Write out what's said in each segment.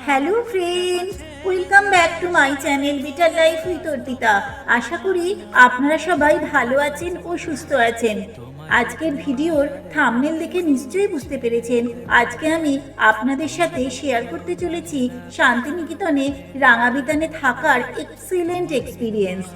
Hello friends, welcome back to my channel better life with Arpita. আশা করি আপনারা সবাই ভালো আছেন ও সুস্থ আছেন। আজকের ভিডিওর থাম্বনেল দেখে নিশ্চয়ই বুঝতে পেরেছেন আজকে আমি আপনাদের সাথে শেয়ার করতে চলেছি শান্তিনিকেতনে রাঙাবিতানে থাকার এক্সিলেন্ট এক্সপিরিয়েন্স।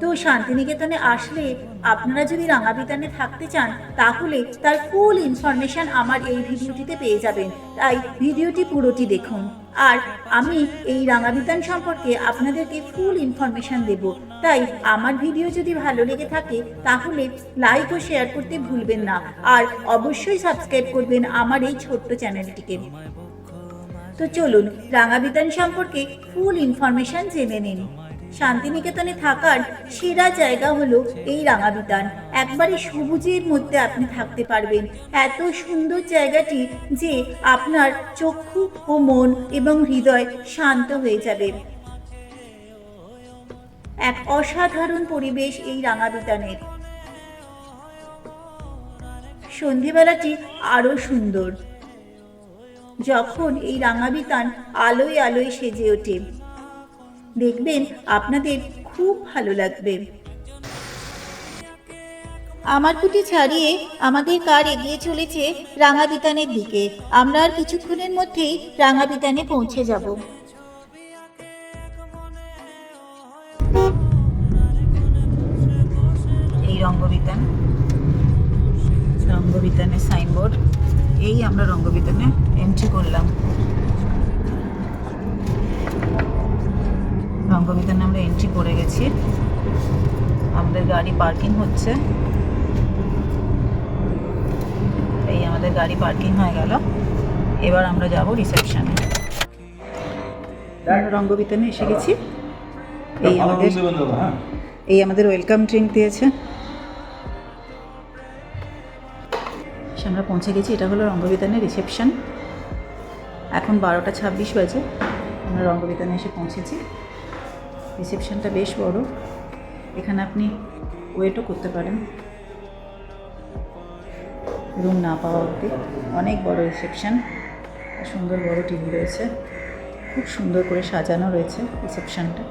তো শান্তিনিকেতনে আসলে আপনারা যদি রাঙাবিতানে থাকতে চান তাহলে তার ফুল ইনফরমেশন আমার এই ভিডিওটিতে পেয়ে যাবেন, তাই ভিডিওটি পুরোটি দেখুন। আর আমি এই রাঙাবিতান সম্পর্কে আপনাদেরকে ফুল ইনফরমেশন দেব, তাই আমার ভিডিও যদি ভালো লেগে থাকে তাহলে লাইক ও শেয়ার করতে ভুলবেন না, আর অবশ্যই সাবস্ক্রাইব করবেন আমার এই ছোট্ট চ্যানেলটিকে। তো চলুন রাঙাবিতান সম্পর্কে ফুল ইনফরমেশন জেনে নিন। শান্তিনিকেতনে থাকার সেরা জায়গা হলো এই রাঙাবিতান। একবারে সবুজের মধ্যে আপনি থাকতে পারবেন। এত সুন্দর জায়গাটি যে আপনার চক্ষু ও মন এবং হৃদয় শান্ত হয়ে যাবে। এক অসাধারণ পরিবেশ এই রাঙাবিতানের। সন্ধেবেলাটি আরো সুন্দর যখন এই রাঙাবিতান আলোয় আলোয় সেজে ওঠে। দেখবেন আপনাদের খুব ভালো লাগবে। আমার কুটি ছাড়িয়ে আমাদের কার এগিয়ে চলেছে রাঙাবিতানের দিকে। আমরা আর কিছুক্ষণের মধ্যেই রাঙাবিতানে পৌঁছে যাব। এই রঙ্গবিতানের সাইনবোর্ড। এই আমরা রঙ্গবিতানে এন্ট্রি করলাম। রঙ্গবিতানে আমরা এন্ট্রি করে গেছি। আমাদের গাড়ি পার্কিং হচ্ছে। এই আমাদের গাড়ি পার্কিং হয়ে গেল। এবার আমরা যাব রিসেপশনে। আমরা রঙ্গবিতানে এসে গেছি। এই আমাদের ওয়েলকাম ড্রিঙ্ক দিয়েছে। আমরা পৌঁছে গেছি। এটা হলো রঙ্গবিতানের রিসেপশন। এখন 12:26 বাজে। আমরা রঙ্গবিতানে এসে পৌঁছেছি। রিসেপশনটা বেশ বড়। এখানে আপনি ওয়েটও করতে পারেন রুম না পাওয়া অবধি। অনেক বড় রিসেপশন। সুন্দর বড় টিভি রয়েছে। খুব সুন্দর করে সাজানো রয়েছে রিসেপশনটা।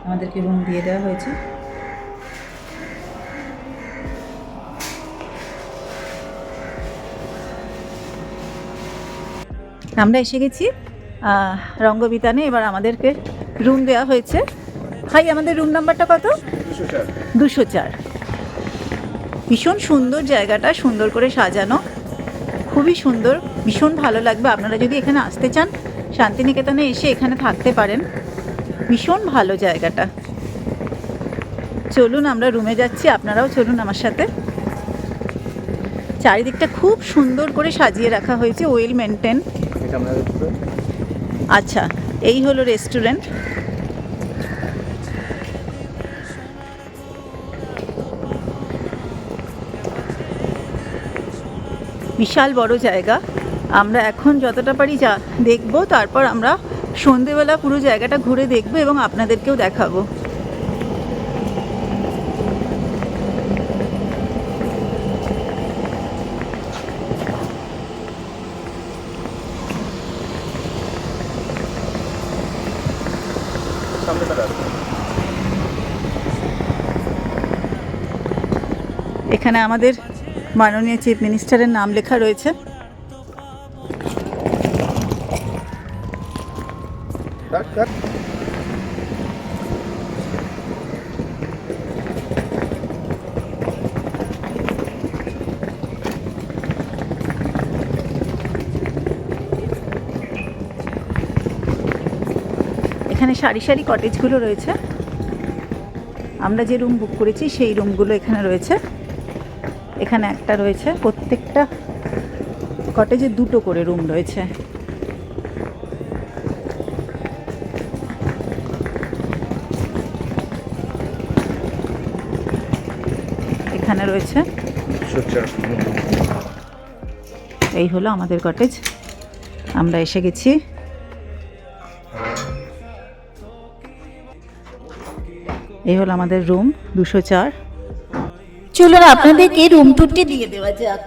আমাদেরকে রুম দিয়ে দেওয়া হয়েছে। আমরা এসে গেছি রঙ্গবিতানে। এবার আমাদেরকে রুম দেওয়া হয়েছে। ভাই, আমাদের রুম নাম্বারটা কত? 204। ভীষণ সুন্দর জায়গাটা, সুন্দর করে সাজানো, খুবই সুন্দর, ভীষণ ভালো লাগবে। আপনারা যদি এখানে আসতে চান শান্তিনিকেতনে এসে এখানে থাকতে পারেন। ভীষণ ভালো জায়গাটা। চলুন আমরা রুমে যাচ্ছি, আপনারাও চলুন আমার সাথে। চারিদিকটা খুব সুন্দর করে সাজিয়ে রাখা হয়েছে, ওয়েল মেনটেন। আচ্ছা, এই হলো রেস্টুরেন্ট। বিশাল বড় জায়গা। আমরা এখন যতটা পারি দেখবো, তারপর আমরা সন্ধেবেলা পুরো জায়গাটা ঘুরে দেখবো এবং আপনাদেরকেও দেখাবো। এখানে আমাদের মাননীয় চিফ মিনিস্টারের নাম লেখা রয়েছে। এখানে সারি সারি কটেজগুলো রয়েছে। আমরা যে রুম বুক করেছি সেই রুমগুলো এখানে রয়েছে। এখানে একটা রয়েছে। প্রত্যেকটা কটেজে 2টো করে রুম রয়েছে। এখানে রয়েছে। এই হলো আমাদের কটেজ। আমরা এসে গেছি। এই হলো আমাদের রুম 204। চলুন আপনাদেরকে রুম ট্যুরটি দিয়ে দেওয়া যাক।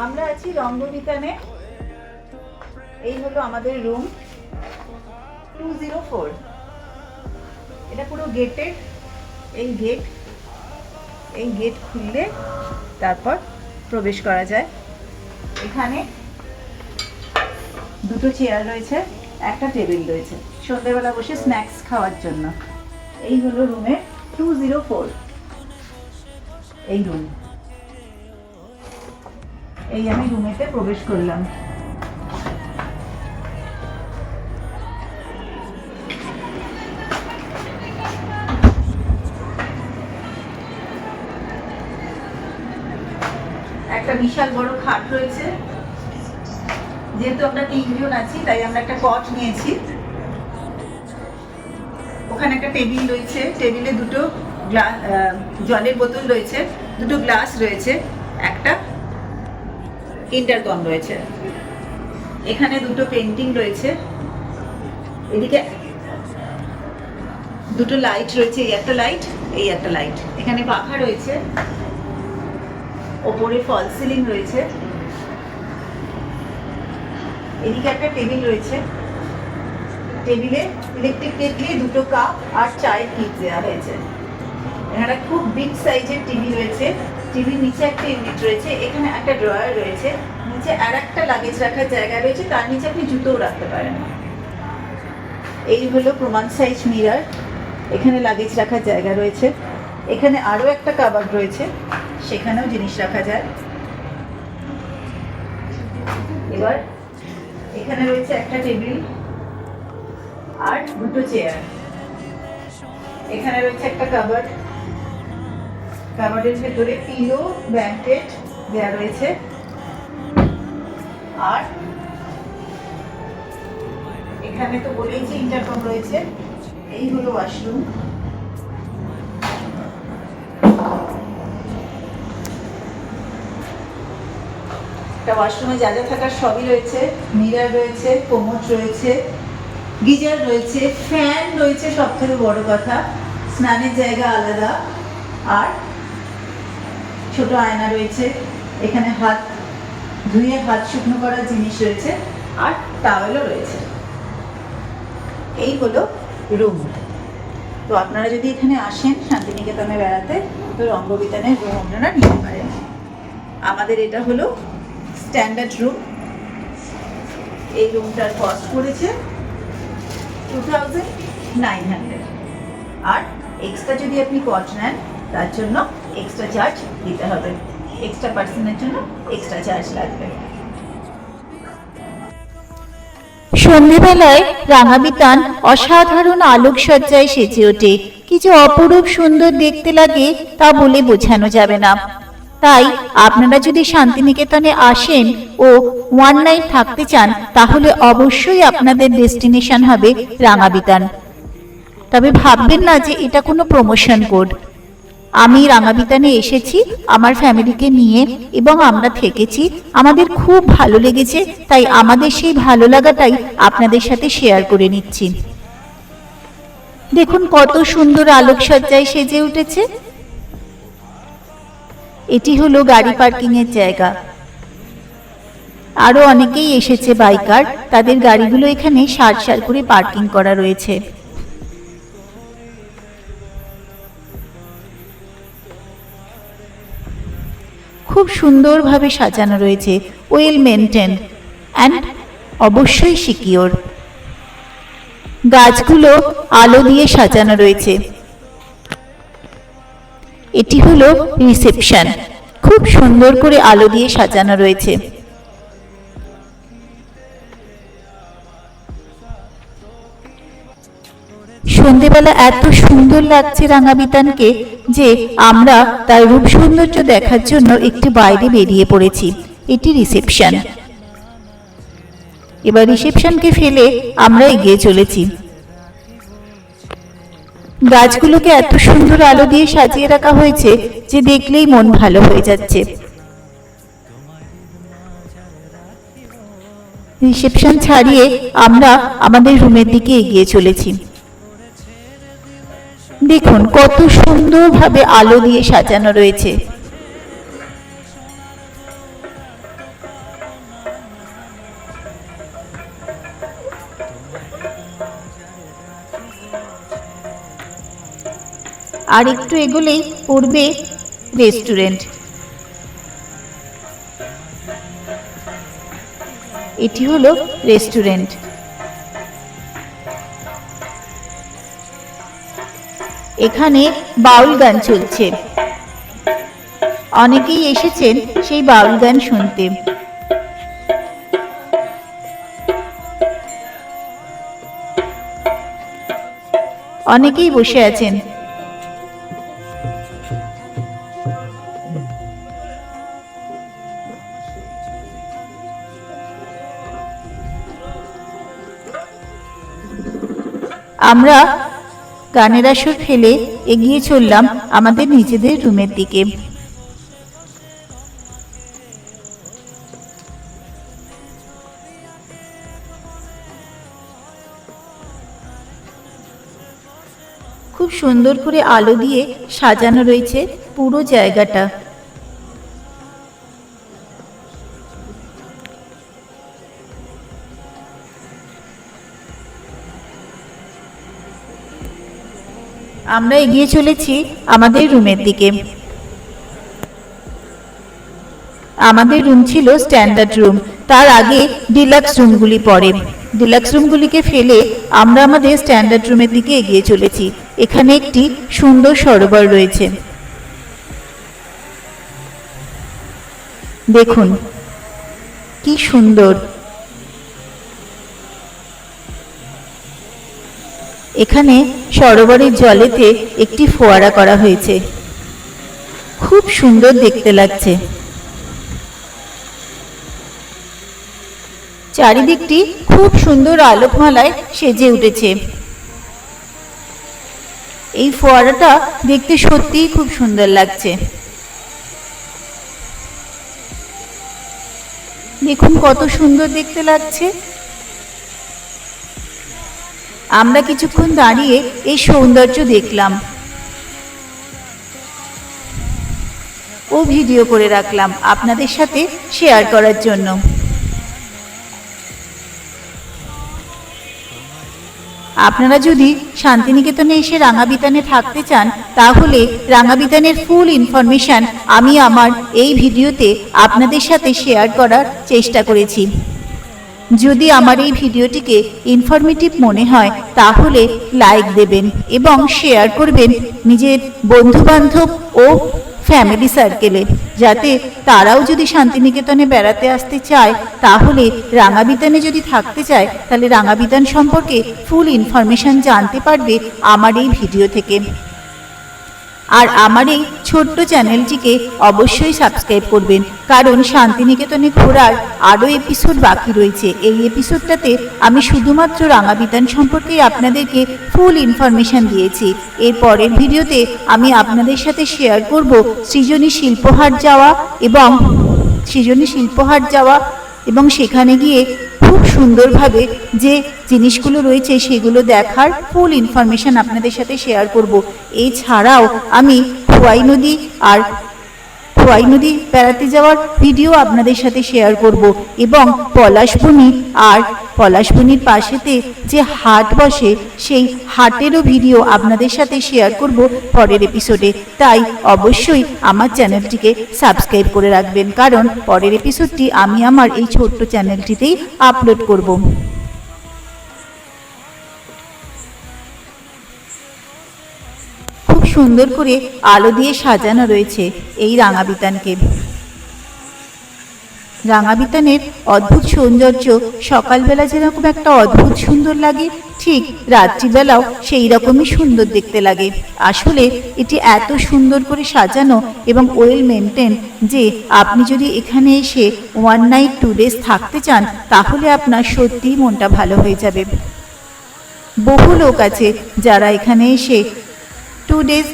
আমরা আছি রঙ্গবিতানে। এই হলো আমাদের রুম 204। এটা পুরো গেটেড। এই গেট খুললে তারপর প্রবেশ করা যায়। এখানে দুটো চেয়ার রয়েছে, একটা টেবিল রয়েছে সন্ধ্যেবেলা বসে স্ন্যাক্স খাওয়ার জন্য। এই হলো রুমের 204 এই রুম। এই আমি রুমেতে প্রবেশ করলাম। একটা বিশাল বড় খাট রয়েছে। যেহেতু আমরা 3 জন আছি তাই আমরা একটা কট নিয়েছি। ওখানে একটা টেবিল রয়েছে, টেবিলে দুটো জলের বোতল রয়েছে, দুটো গ্লাস রয়েছে, একটা ইন্টারকম রয়েছে। এখানে দুটো পেন্টিং রয়েছে, এদিকে দুটো লাইট রয়েছে, এই একটা লাইট, এই একটা লাইট। এখানে পাখা রয়েছে, ওপরে ফল সিলিং রয়েছে। এদিকে একটা টেবিল রয়েছে, টেবিলে ইলেকট্রিক কেটলি, দুটো কাপ আর চায়ের ক্লিপ দেওয়া হয়েছে। এখানে খুব বিগ সাইজের টিভি রয়েছে, টিভির নিচে একটা ইউনিট রয়েছে। এখানে একটা ড্রয়ার রয়েছে, নিচে আর একটা লাগেজ রাখার জায়গা রয়েছে, তার নিচে আপনি জুতোও রাখতে পারেন। এই হলো প্রমাণ সাইজ মিরর, এখানে লাগেজ রাখার জায়গা রয়েছে। এখানে আরও একটা কাবার্ড রয়েছে, সেখানেও জিনিস রাখা যায়। এবার এখানে রয়েছে একটা টেবিল আর দুটো চেয়ার। এখানে রয়েছে একটা কাবার্ড, কাবার্ডের ভেতরে পিলো ব্ল্যাঙ্কেট দেওয়া রয়েছে। আর এখানে তো বলেইছি ইন্টারকম রয়েছে। এই হলো ওয়াশরুম। ওয়াশরুমে যা যা থাকার সবই রয়েছে, মিরর রয়েছে, কোমোড রয়েছে, গিজার রয়েছে, ফ্যান রয়েছে, সব থেকে বড় কথা স্নানের জায়গা আলাদা, আর ছোট আয়না রয়েছে। এখানে হাত ধুয়ে হাত শুকনো করার জিনিস রয়েছে, আর টাওয়েলও রয়েছে। এই হলো রুম। তো আপনারা যদি এখানে আসেন শান্তিনিকেতনে বেড়াতে, তো রঙ্গবিতানের রুম আপনারা নিতে পারেন। আমাদের এটা হলো স্ট্যান্ডার্ড রুম। এই রুমটার কস্ট পড়েছে 2900। আর এক্সট্রা যদি আপনি কট নেন তার জন্য এক্সট্রা চার্জ দিতে হবে, এক্সট্রা পার্সনের জন্য এক্সট্রা চার্জ লাগবে। সন্ধ্যেবেলায় রাঙাবিতান অসাধারণ আলোকসজ্জায় সেজে ওঠে। কি যে অপরূপ সুন্দর দেখতে লাগে তা বলে বোঝানো যাবে না। তাই আপনারা যদি শান্তিনিকেতনে আসেন ও 1 নাইট থাকতে চান, তাহলে অবশ্যই আপনাদের ডেস্টিনেশন হবে রাঙাবিতান। তবে ভাববেন না যে এটা কোনো প্রমোশন কোড। আমি রাঙাবিতানে এসেছি আমার ফ্যামিলিকে নিয়ে এবং আমরা থেকেছি, আমাদের খুব ভালো লেগেছে, তাই আমাদের সেই ভালো লাগাটাই আপনাদের সাথে শেয়ার করে নিচ্ছি। দেখুন কত সুন্দর আলোকসজ্জায় সেজে উঠেছে। এটি হলো গাড়ি পার্কিং এর জায়গা। আরো অনেকেই এসেছে বাইকার, তাদের গাড়িগুলো এখানে সার সার করে পার্কিং করা রয়েছে। খুব সুন্দরভাবে সাজানো রয়েছে, ওয়েল মেনটেন অ্যান্ড অবশ্যই সিকিউর। গাছগুলো আলো দিয়ে সাজানো রয়েছে। এটি হলো রিসেপশন, খুব সুন্দর করে আলো দিয়ে সাজানো রয়েছে। সন্ধ্যেবেলা এত সুন্দর লাগছে রাঙাবিতানকে যে আমরা তার রূপ সৌন্দর্য দেখার জন্য একটু বাইরে বেরিয়ে পড়েছি। এটি রিসেপশন। এবার রিসেপশনকে ফেলে আমরা এগিয়ে চলেছি। গাছগুলোকে এত সুন্দর আলো দিয়ে সাজিয়ে রাখা হয়েছে যে দেখলেই মন ভালো হয়ে যাচ্ছে। রিসেপশন ছাড়িয়ে আমরা আমাদের রুমের দিকে এগিয়ে চলেছি। দেখুন কত সুন্দরভাবে আলো দিয়ে সাজানো রয়েছে। আর একটু এগোলেই পড়বে রেস্টুরেন্ট। এটি হলো রেস্টুরেন্ট। এখানে বাউল গান চলছে, অনেকেই এসেছেন সেই বাউল গান শুনতে। অনেকেই বসে আছেন। আমরা গানের আসর ফেলে এগিয়ে চললাম আমাদের নিজেদের রুমের দিকে। খুব সুন্দর করে আলো দিয়ে সাজানো রয়েছে পুরো জায়গাটা। আমরা এগিয়ে চলেছি আমাদের রুমের দিকে। আমাদের রুম ছিল স্ট্যান্ডার্ড রুম, তার আগে ডিলাক্স রুমগুলি পড়ে। ডিলাক্স রুমগুলিকে ফেলে আমরা আমাদের স্ট্যান্ডার্ড রুমের দিকে এগিয়ে চলেছি। এখানে একটি সুন্দর সরোবর রয়েছে, দেখুন কি সুন্দর। এখানে সরোবরের জলেতে একটি ফোয়ারা করা হয়েছে, খুব সুন্দর দেখতে লাগছে। চারিদিকটি খুব সুন্দর আলোকমালায় সেজে উঠেছে। এই ফোয়ারাটা দেখতে সত্যিই খুব সুন্দর লাগছে। দেখুন কত সুন্দর দেখতে লাগছে। আমরা কিছুক্ষণ দাঁড়িয়ে এই সৌন্দর্য দেখলাম ও ভিডিও করে রাখলাম আপনাদের সাথে শেয়ার করার জন্য। আপনারা যদি শান্তিনিকেতনে এসে রাঙাবিতানে থাকতে চান তাহলে রাঙাবিতানের ফুল ইনফরমেশন আমি আমার এই ভিডিওতে আপনাদের সাথে শেয়ার করার চেষ্টা করেছি। যদি আমার এই ভিডিওটিকে ইনফরমেটিভ মনে হয় তাহলে লাইক দেবেন এবং শেয়ার করবেন নিজের বন্ধুবান্ধব ও ফ্যামিলি সার্কেলে, যাতে তারাও যদি শান্তিনিকেতনে বেড়াতে আসতে চায় তাহলে রাঙাবিতানে যদি থাকতে চায় তাহলে রাঙাবিতান সম্পর্কে ফুল ইনফরমেশন জানতে পারবে আমার এই ভিডিও থেকে। আর আমার এই ছোট্ট চ্যানেলটিকে অবশ্যই সাবস্ক্রাইব করবেন, কারণ শান্তিনিকেতনে ঘোরার আরও এপিসোড বাকি রয়েছে। এই এপিসোডটাতে আমি শুধুমাত্র রাঙাবিতান সম্পর্কেই আপনাদেরকে ফুল ইনফরমেশন দিয়েছি। এর পরের ভিডিওতে আমি আপনাদের সাথে শেয়ার করব সৃজনী শিল্পহাট যাওয়া এবং সেখানে গিয়ে খুব সুন্দরভাবে যে জিনিসগুলো রয়েছে সেগুলো দেখার ফুল ইনফরমেশন আপনাদের সাথে শেয়ার করব। এছাড়াও আমি খোয়াই নদী বেড়াতে যাওয়ার ভিডিও আপনাদের সাথে শেয়ার করব এবং পলাশবনির পাশেতে যে হাট বসে সেই হাটেরও ভিডিও আপনাদের সাথে শেয়ার করব পরের এপিসোডে। তাই অবশ্যই আমার চ্যানেলটিকে সাবস্ক্রাইব করে রাখবেন, কারণ পরের এপিসোডটি আমি আমার এই ছোট্ট চ্যানেলটিতেই আপলোড করব। খুব সুন্দর করে আলো দিয়ে সাজানো রয়েছে এই রাঙাবিতানকে। রাঙাবিতানের অদ্ভুত সৌন্দর্য সকালবেলা যেরকম একটা অদ্ভুত সুন্দর লাগে, ঠিক রাত্রিবেলাও সেই রকমই সুন্দর দেখতে লাগে। আসলে এটি এত সুন্দর করে সাজানো এবং ওয়েল মেনটেন যে আপনি যদি এখানে এসে 1 নাইট 2 ডেজ থাকতে চান তাহলে আপনার সত্যিই মনটা ভালো হয়ে যাবে। বহু লোক আছে যারা এখানে এসে 2 ডেজ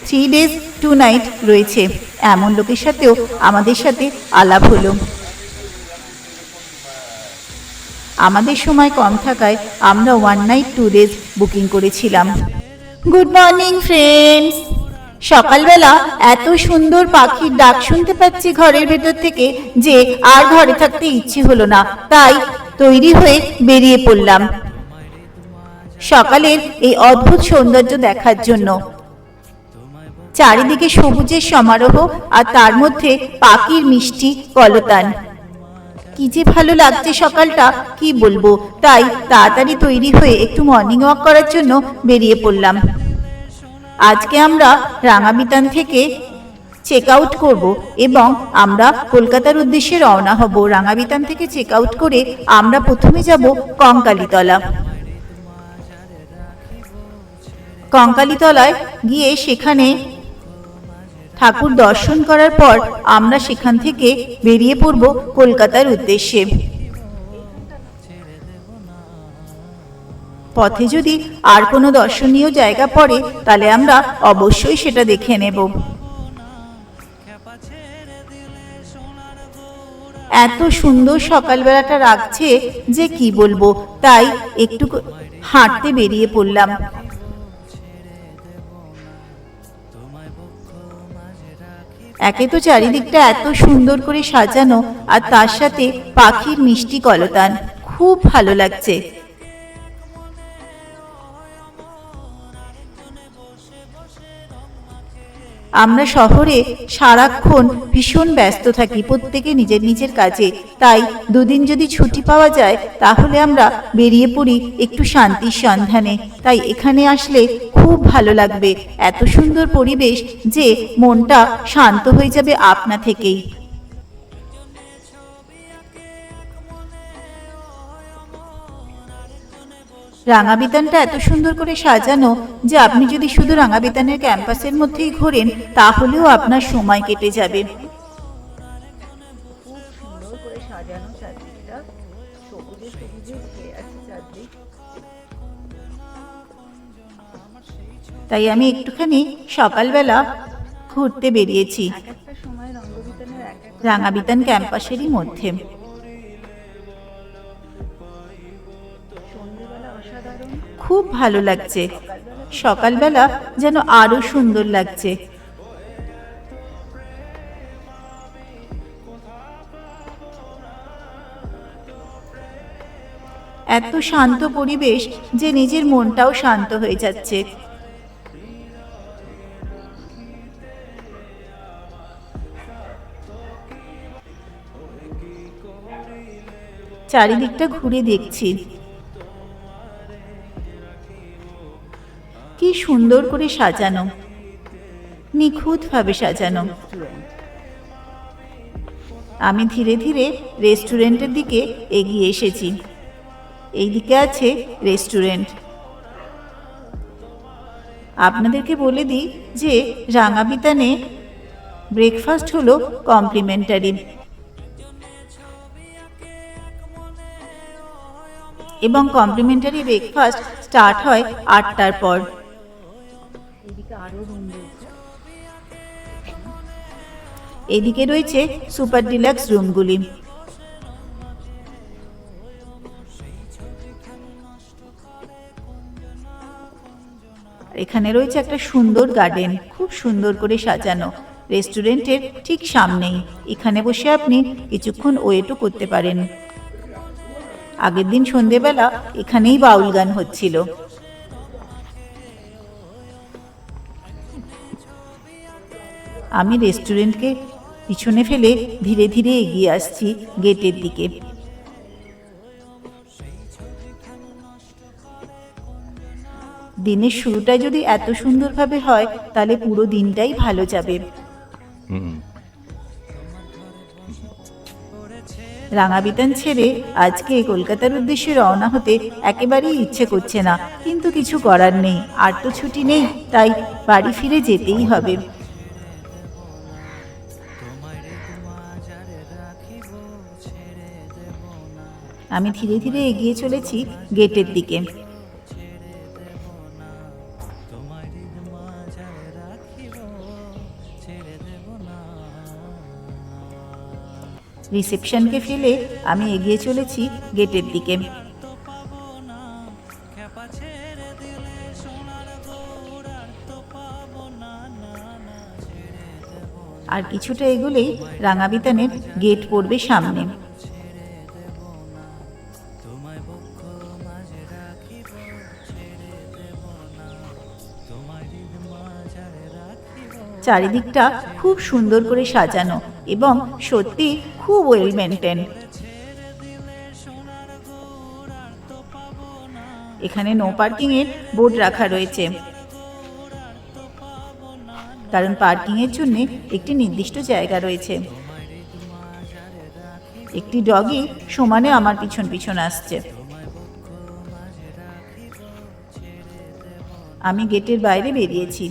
3 ডেজ 2 নাইট রয়েছে। এমন লোকের সাথেও আমাদের সাথে আলাপ হলো। আমাদের সময় কম থাকায় আমরা 1 নাইট 2 ডেজ বুকিং করেছিলাম। Good morning friends. সকালবেলা এত সুন্দর পাখির ডাক শুনতে পাচ্ছি ঘরের ভেতর থেকে যে আর ঘরে থাকতে ইচ্ছে হলো না, তাই তৈরি হয়ে বেরিয়ে পড়লাম সকালের এই অদ্ভুত সৌন্দর্য দেখার জন্য। চারিদিকে সবুজের সমারোহ আর তার মধ্যে পাখির মিষ্টি কলতান। কি যে ভালো লাগছে সকালটা, কি বলবো। তাই তাড়াতাড়ি তৈরি হয়ে একটু মর্নিং ওয়াক করার জন্য বেরিয়ে পড়লাম। আজকে আমরা রাঙাবিতান থেকে চেক আউট করবো এবং আমরা কলকাতার উদ্দেশ্যে রওনা হব। রাঙাবিতান থেকে চেক আউট করে আমরা প্রথমে যাব কঙ্কালীতলা। কঙ্কালীতলায় গিয়ে সেখানে ঠাকুর দর্শন করার পর আমরা সেখান থেকে বেরিয়ে পড়ব কলকাতার উদ্দেশ্যে। পথে যদি আর কোনো দর্শনীয় জায়গা পড়ে তাহলে আমরা অবশ্যই সেটা দেখে নেব। এত সুন্দর সকালবেলাটা লাগছে যে কি বলবো, তাই একটু হাঁটতে বেরিয়ে পড়লাম। একে তো চারিদিকটা এত সুন্দর করে সাজানো আর তার সাথে পাখির মিষ্টি কলতান, খুব ভালো লাগছে। আমরা শহরে সারাক্ষণ ভীষণ ব্যস্ত থাকি, প্রত্যেকে নিজের নিজের কাজে। তাই দুদিন যদি ছুটি পাওয়া যায় তাহলে আমরা বেরিয়ে পড়ি একটু শান্তির সন্ধানে। তাই এখানে আসলে খুব ভালো লাগবে, এত সুন্দর পরিবেশ যে মনটা শান্ত হয়ে যাবে আপনা থেকেই। রাঙাবিতানটা এত সুন্দর করে সাজানো যে আপনি যদি শুধু রাঙাবিতানের ক্যাম্পাসের মধ্যেই ঘোরেন তাহলেও আপনার সময় কেটে যাবে। খুব সুন্দর করে সাজানো চারদিকটা, সবুজে সবুজে ঘিরে আছে চারদিক। তাই আমি একটুখানি সকালবেলা ঘুরতে বেরিয়েছি রাঙাবিতান ক্যাম্পাসেরই মধ্যে। খুব ভালো লাগছে, সকালবেলা যেন আরো সুন্দর লাগছে। এত শান্ত পরিবেশ যে নিজের মনটাও শান্ত হয়ে যাচ্ছে। চারিদিকটা ঘুরে দেখছি কি সুন্দর করে সাজানো, নিখুঁতভাবে সাজানো। আমি ধীরে ধীরে রেস্টুরেন্টের দিকে এগিয়ে এসেছি। এই দিকে আছে রেস্টুরেন্ট। আপনাদেরকে বলে দিই যে রাঙাবিতানে ব্রেকফাস্ট হলো কমপ্লিমেন্টারি এবং কমপ্লিমেন্টারি ব্রেকফাস্ট স্টার্ট হয় 8টার পর। এদিকে রয়েছে সুপার ডিলাক্স রুমগুলি। এখানে রয়েছে একটা সুন্দর গার্ডেন, খুব সুন্দর করে সাজানো। রেস্টুরেন্টের ঠিক সামনেই, এখানে বসে আপনি কিছুক্ষণ ওয়েটও করতে পারেন। আগের দিন সন্ধেবেলা এখানেই বাউল গান হচ্ছিল। আমি রেস্টুরেন্টকে পিছনে ফেলে ধীরে ধীরে এগিয়ে আসছি গেটের দিকে। দিনের শুরুটা যদি এত সুন্দরভাবে হয় তাহলে পুরো দিনটাই ভালো যাবে। রাঙাবিতান ছেড়ে আজকে কলকাতার উদ্দেশ্যে রওনা হতে একেবারেই ইচ্ছে করছে না, কিন্তু কিছু করার নেই, আর তো ছুটি নেই, তাই বাড়ি ফিরে যেতেই হবে। আমি ধীরে ধীরে এগিয়ে চলেছি গেটের দিকে। রিসেপশনকে ফেলে আমি এগিয়ে চলেছি গেটের দিকে। আর কিছুটা এগোলেই রাঙাবিতানের গেট পড়বে সামনে। চারিদিকটা খুব সুন্দর করে সাজানো এবং সত্যি খুব ওয়েল মেনটেন। এখানে নো পার্কিং এর বোর্ড রাখা রয়েছে, কারণ পার্কিং এর জন্য একটি নির্দিষ্ট জায়গা রয়েছে। একটি ডগি সমানে আমার পিছন পিছন আসছে। আমি গেটের বাইরে বেরিয়েছি।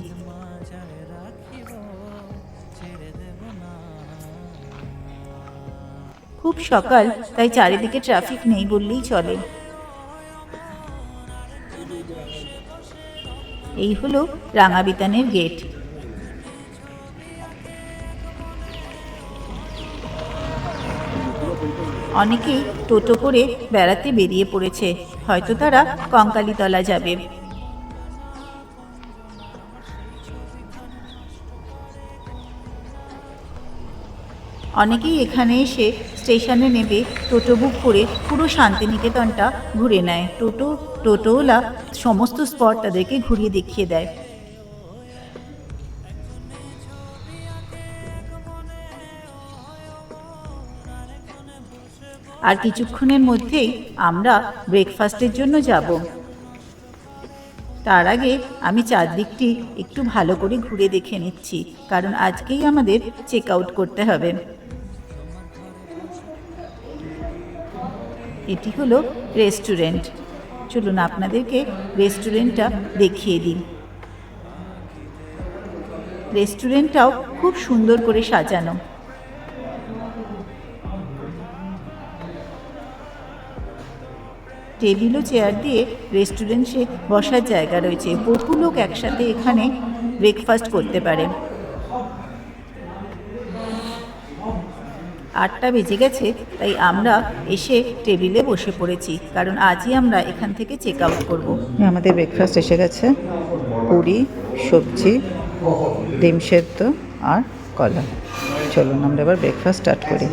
খুব সকাল, তাই চারিদিকে ট্রাফিক নেই বললেই চলে। এই হলো রাঙাবিতানের গেট। অনেকেই টোটো করে বেড়াতে বেরিয়ে পড়েছে, হয়তো তারা কঙ্কালীতলা যাবে। অনেকেই এখানে এসে স্টেশনে নেবে টোটো বুক করে পুরো শান্তিনিকেতনটা ঘুরে নেয়। টোটোওয়ালা সমস্ত স্পট তাদেরকে ঘুরিয়ে দেখিয়ে দেয়। আর কিছুক্ষণের মধ্যেই আমরা ব্রেকফাস্টের জন্য যাব। তার আগে আমি চারদিকটি একটু ভালো করে ঘুরে দেখে নিচ্ছি, কারণ আজকেই আমাদের চেক আউট করতে হবে। এটি হলো রেস্টুরেন্ট। চলুন আপনাদেরকে রেস্টুরেন্টটা দেখিয়ে দিই। রেস্টুরেন্টটাও খুব সুন্দর করে সাজানো। টেবিল ও চেয়ার দিয়ে রেস্টুরেন্টে বসার জায়গা রয়েছে। বহু লোক একসাথে এখানে ব্রেকফাস্ট করতে পারে। 8টা বেজে গেছে, তাই আমরা এসে টেবিলে বসে পড়েছি, কারণ আজই আমরা এখান থেকে চেক আউট করবো। আমাদের ব্রেকফাস্ট এসে গেছে, পুরি, সবজি, ডিম সেদ্ধ আর কলা। চলুন আমরা এবার ব্রেকফাস্ট স্টার্ট করি।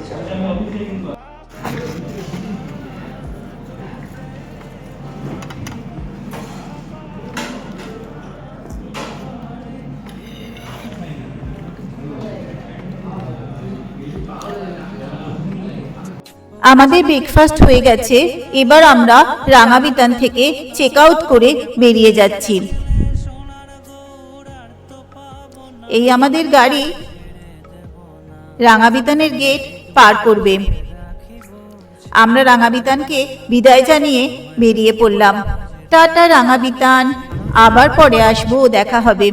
আমাদের ব্রেকফাস্ট হয়ে গেছে। এবার আমরা রাঙাবিতান থেকে চেক আউট করে বেরিয়ে যাচ্ছি। এই আমাদের গাড়ি রাঙাবিতানের গেট পার করবে। আমরা রাঙাবিতানকে বিদায় জানিয়ে বেরিয়ে পড়লাম। টাটা রাঙাবিতান, আবার পরে আসবো, দেখা হবে।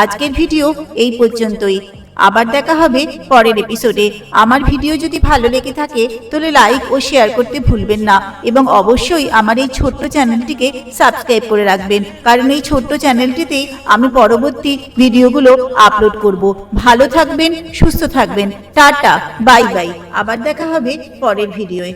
আজকের ভিডিও এই পর্যন্তই। আবার দেখা হবে পরের এপিসোডে। আমার ভিডিও যদি ভালো লেগে থাকে তাহলে লাইক ও শেয়ার করতে ভুলবেন না, এবং অবশ্যই আমার এই ছোট্ট চ্যানেলটিকে সাবস্ক্রাইব করে রাখবেন, কারণ এই ছোট্ট চ্যানেলটিতেই আমি পরবর্তী ভিডিওগুলো আপলোড করব। ভালো থাকবেন, সুস্থ থাকবেন। Tata, bye bye. আবার দেখা হবে পরের ভিডিওয়ে।